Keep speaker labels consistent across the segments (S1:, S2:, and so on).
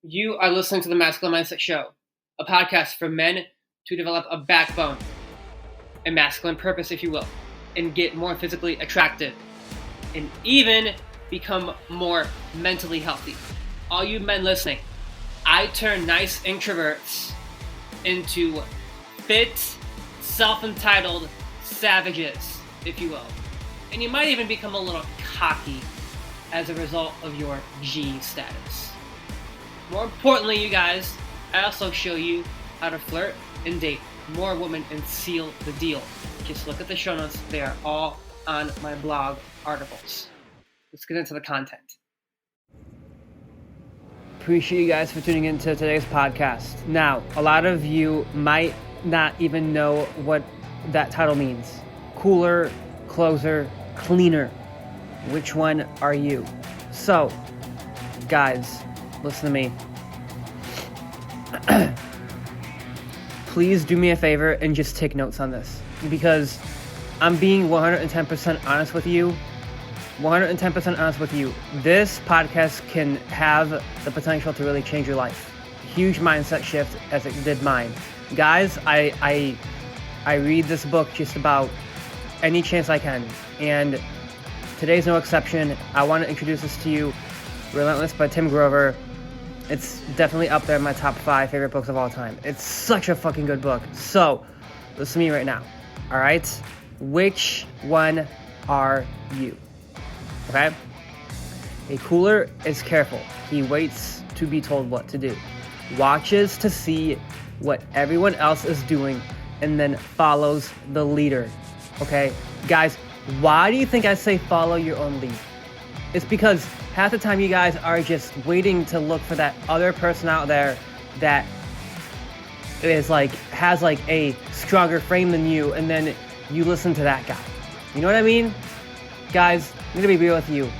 S1: You are listening to the Masculine Mindset Show, a podcast for men to develop a backbone, a masculine purpose, if you will, and get more physically attractive, and even become more mentally healthy. All you men listening, I turn nice introverts into fit, self-entitled savages, if you will. And you might even become a little cocky as a result of your G status. More importantly, you guys, I also show you how to flirt and date more women and seal the deal. Just look at the show notes. They are all on my blog articles. Let's get into the content. Appreciate you guys for tuning into today's podcast. Now, a lot of you might not even know what that title means. Cooler, closer, cleaner. Which one are you? So, guys, listen to me. Please do me a favor and just take notes on this, because I'm being 110% honest with you. 110% honest with you. This podcast can have the potential to really change your life. Huge mindset shift as it did mine. Guys, I read this book just about any chance I can, and today's no exception. I want to introduce this to you. Relentless by Tim Grover. It's definitely up there in my top 5 favorite books of all time. It's such a fucking good book. So, listen to me right now. Alright? Which one are you? Okay? A cooler is careful. He waits to be told what to do. Watches to see what everyone else is doing and then follows the leader. Okay? Guys, why do you think I say follow your own lead? It's because half the time you guys are just waiting to look for that other person out there that is has a stronger frame than you, and then you listen to that guy. You know what I mean? Guys, I'm gonna be real with you.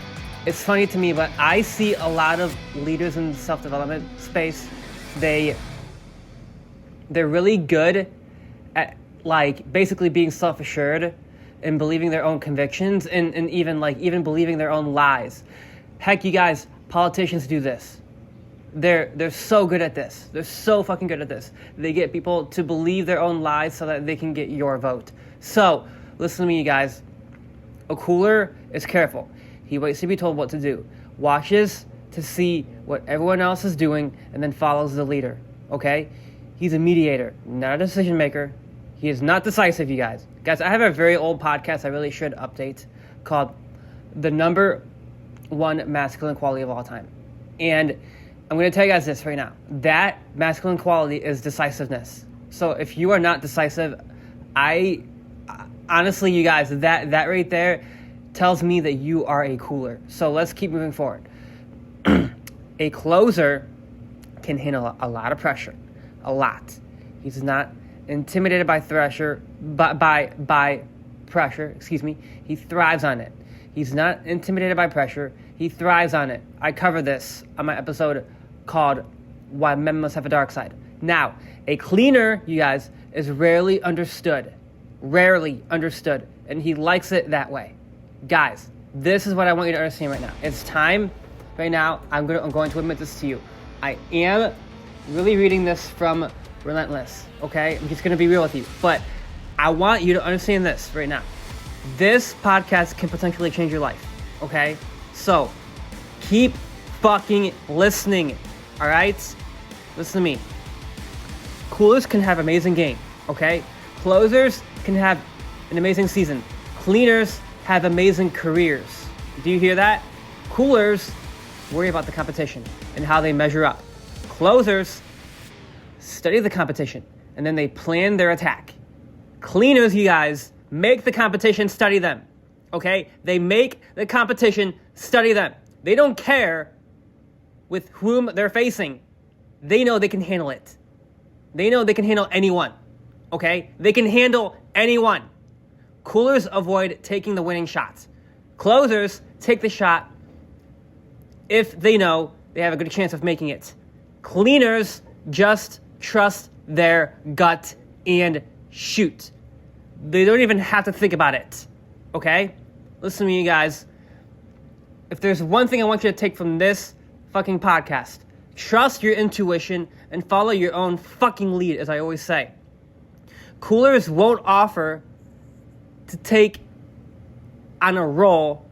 S1: It's funny to me, but I see a lot of leaders in the self-development space. They're really good at basically being self-assured and believing their own convictions and even believing their own lies. Heck, you guys, politicians do this. They're so good at this. They're so fucking good at this. They get people to believe their own lies so that they can get your vote. So, listen to me, you guys. A cooler is careful. He waits to be told what to do. Watches to see what everyone else is doing and then follows the leader. Okay? He's a mediator, not a decision maker. He is not decisive, you guys. Guys, I have a very old podcast I really should update called The Number One Masculine Quality of All Time. And I'm going to tell you guys this right now. That masculine quality is decisiveness. So if you are not decisive, honestly, you guys, that right there tells me that you are a cooler. So let's keep moving forward. A closer can handle a lot of pressure. A lot. He's not intimidated by pressure, he thrives on it. He's not intimidated by pressure, he thrives on it. I cover this on my episode called Why Men Must Have a Dark Side. Now, a cleaner, you guys, is rarely understood, and he likes it that way. Guys, this is what I want you to understand right now. It's time right now. I'm going to admit this to you. I am really reading this from Relentless, okay? I'm just going to be real with you. But I want you to understand this right now. This podcast can potentially change your life, okay? So, keep fucking listening, all right? Listen to me. Coolers can have amazing game, okay? Closers can have an amazing season. Cleaners have amazing careers. Do you hear that? Coolers worry about the competition and how they measure up. Closers study the competition, and then they plan their attack. Cleaners, you guys, make the competition study them, okay? They make the competition study them. They don't care with whom they're facing. They know they can handle it. They know they can handle anyone, okay? They can handle anyone. Coolers avoid taking the winning shots. Closers take the shot if they know they have a good chance of making it. Cleaners just trust their gut and shoot. They don't even have to think about it. Okay? Listen to me, you guys. If there's one thing I want you to take from this fucking podcast, Trust your intuition and follow your own fucking lead, as I always say. Coolers won't offer to take on a role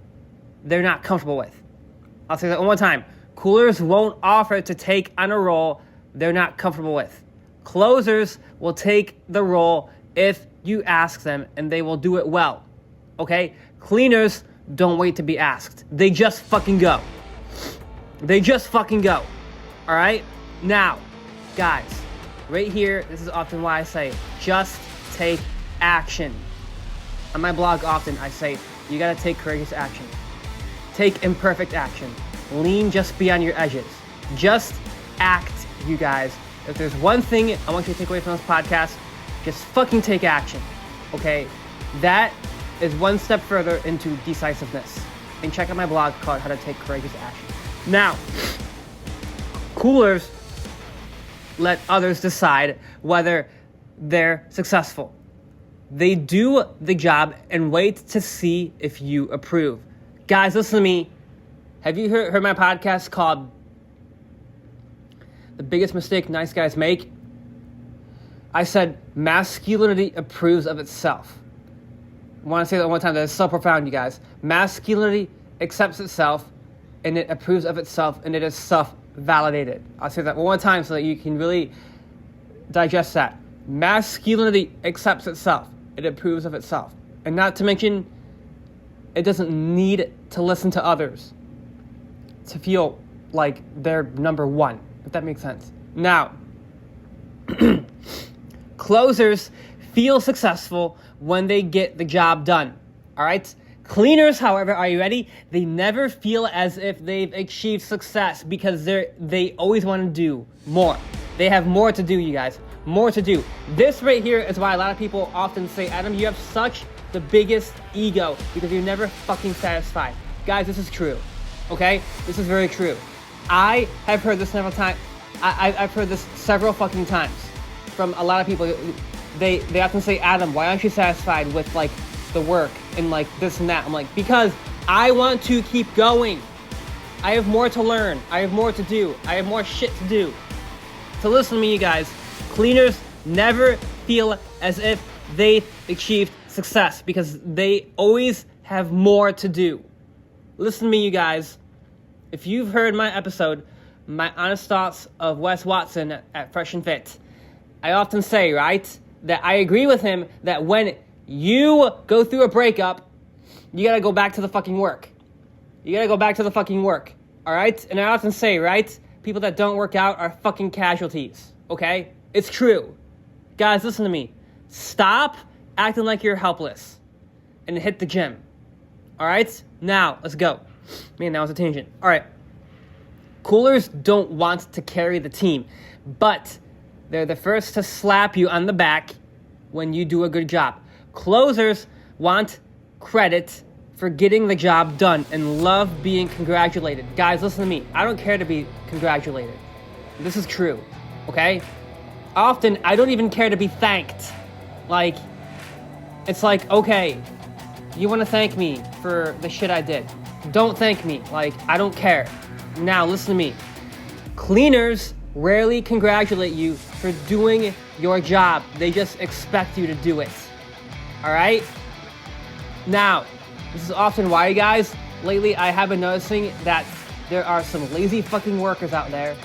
S1: they're not comfortable with. I'll say that one more time. Coolers won't offer to take on a role they're not comfortable with. Closers will take the role if you ask them, and they will do it well. Okay? Cleaners don't wait to be asked. They just fucking go. They just fucking go. All right? Now, guys, right here, this is often why I say, just take action. On my blog often, I say, you gotta take courageous action. Take imperfect action. Lean just beyond your edges. Just act, you guys. If there's one thing I want you to take away from this podcast, just fucking take action, okay? That is one step further into decisiveness. And check out my blog called How to Take Courageous Action. Now, coolers let others decide whether they're successful. They do the job and wait to see if you approve. Guys, listen to me. Have you heard my podcast called The Biggest Mistake Nice Guys Make? I said masculinity approves of itself. I want to say that one time. That is so profound, you guys. Masculinity accepts itself, and it approves of itself, and it is self-validated. I'll say that one more time so that you can really digest that. Masculinity accepts itself. It approves of itself. And not to mention, it doesn't need to listen to others to feel like they're number one, if that makes sense. Now, closers feel successful when they get the job done, all right? Cleaners, however, are you ready? They never feel as if they've achieved success because they always want to do more. They have more to do, you guys, more to do. This right here is why a lot of people often say, Adam, you have such the biggest ego because you're never fucking satisfied. Guys, this is true, okay? This is very true. I have heard this several times. I've heard this several fucking times from a lot of people. They often say, Adam, why aren't you satisfied with like the work and like this and that? I'm like, because I want to keep going. I have more to learn. I have more to do. I have more shit to do. So listen to me, you guys. Cleaners never feel as if they've achieved success because they always have more to do. Listen to me, you guys. If you've heard my episode, my honest thoughts of Wes Watson at Fresh and Fit, I often say, right, that I agree with him that when you go through a breakup, you gotta go back to the fucking work. You gotta go back to the fucking work, all right? And I often say, right, people that don't work out are fucking casualties, okay? It's true. Guys, listen to me. Stop acting like you're helpless and hit the gym, all right? Now, let's go. Man, that was a tangent. All right. Coolers don't want to carry the team, but they're the first to slap you on the back when you do a good job. Closers want credit for getting the job done and love being congratulated. Guys, listen to me. I don't care to be congratulated. This is true, okay? Often, I don't even care to be thanked. Like, it's like, okay, you want to thank me for the shit I did. Don't thank me. Like, I don't care. Now, listen to me. Cleaners rarely congratulate you for doing your job. They just expect you to do it. All right? Now, this is often why, guys, lately I have been noticing that there are some lazy fucking workers out there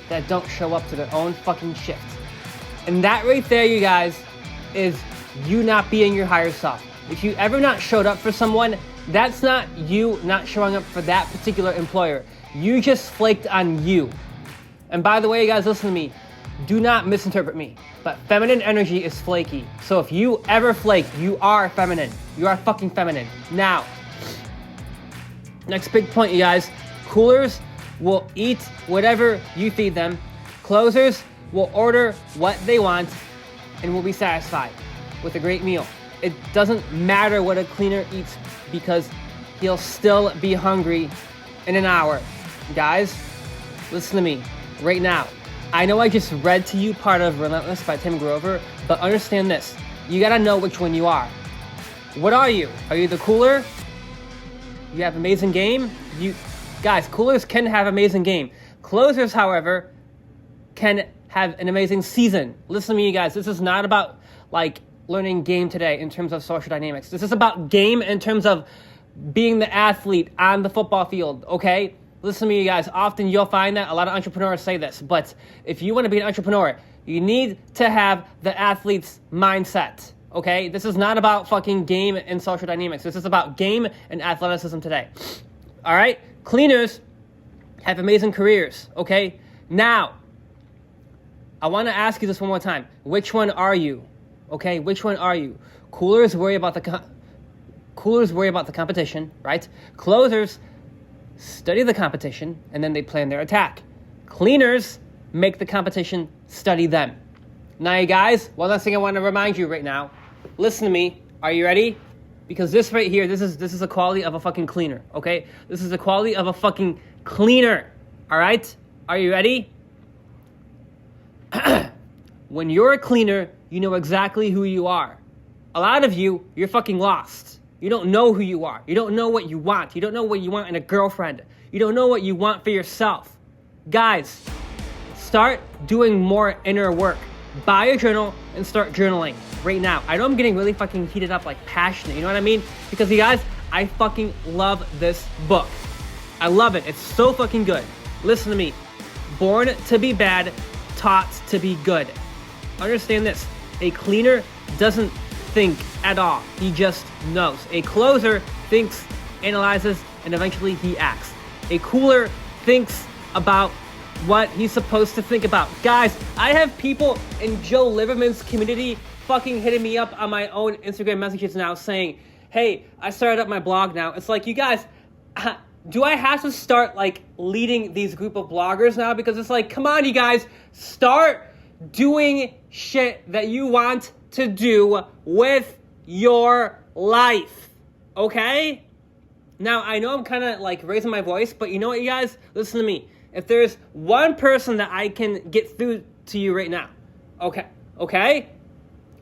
S1: that don't show up to their own fucking shift. And that right there, you guys, is you not being your higher self. If you ever not showed up for someone, that's not you not showing up for that particular employer. You just flaked on you. And by the way, guys, listen to me. Do not misinterpret me. But feminine energy is flaky. So if you ever flake, you are feminine. You are fucking feminine. Now, next big point, you guys. Coolers will eat whatever you feed them. Closers will order what they want and will be satisfied with a great meal. It doesn't matter what a cleaner eats because he'll still be hungry in an hour. Guys, listen to me right now. I know I just read to you part of Relentless by Tim Grover, but understand this. You gotta know which one you are. What are you? Are you the cooler? You have amazing game? Guys, coolers can have amazing game. Closers, however, can have an amazing season. Listen to me, you guys. This is not about like learning game today in terms of social dynamics. This is about game in terms of being the athlete on the football field, okay? Listen to me, you guys. Often you'll find that a lot of entrepreneurs say this, but if you want to be an entrepreneur, you need to have the athlete's mindset, okay? This is not about fucking game and social dynamics. This is about game and athleticism today. All right? Cleaners have amazing careers, okay? Now, I want to ask you this one more time. Which one are you? Okay, which one are you? Coolers worry about the competition, right? Closers study the competition and then they plan their attack. Cleaners make the competition study them. Now, you guys, one last thing I want to remind you right now. Listen to me. Are you ready? Because this right here, this is the quality of a fucking cleaner, okay? This is the quality of a fucking cleaner, all right? Are you ready? When you're a cleaner, you know exactly who you are. A lot of you, you're fucking lost. You don't know who you are. You don't know what you want. You don't know what you want in a girlfriend. You don't know what you want for yourself. Guys, start doing more inner work. Buy a journal and start journaling right now. I know I'm getting really fucking heated up, like passionate, you know what I mean? Because you guys, I fucking love this book. I love it. It's so fucking good. Listen to me. Born to be bad, taught to be good. Understand this. A cleaner doesn't think at all. He just knows. A closer thinks, analyzes, and eventually he acts. A cooler thinks about what he's supposed to think about. Guys, I have people in Joe Liverman's community fucking hitting me up on my own Instagram messages now saying, hey, I started up my blog now. It's like, you guys, do I have to start like leading these group of bloggers now? Because it's like, come on, you guys, start doing shit that you want to do with your life, okay? Now, I know I'm kind of like raising my voice, but you know what, you guys? Listen to me. If there's one person that I can get through to you right now, okay?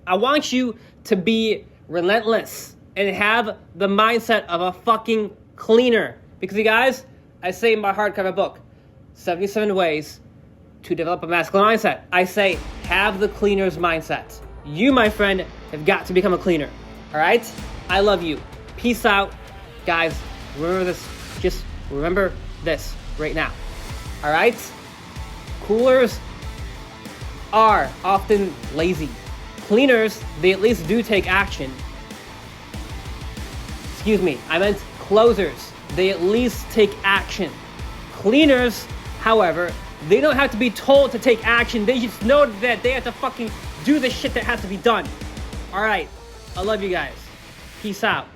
S1: I want you to be relentless and have the mindset of a fucking cleaner. Because you guys, I say in my hardcover book, 77 Ways to Develop a Masculine Mindset. I say, have the cleaner's mindset. You, my friend, have got to become a cleaner. All right? I love you. Peace out. Guys, remember this. Just remember this right now. All right? Coolers are often lazy. Cleaners, they at least do take action. Excuse me, I meant closers. They at least take action. Cleaners, however, they don't have to be told to take action. They just know that they have to fucking do the shit that has to be done. All right, I love you guys. Peace out.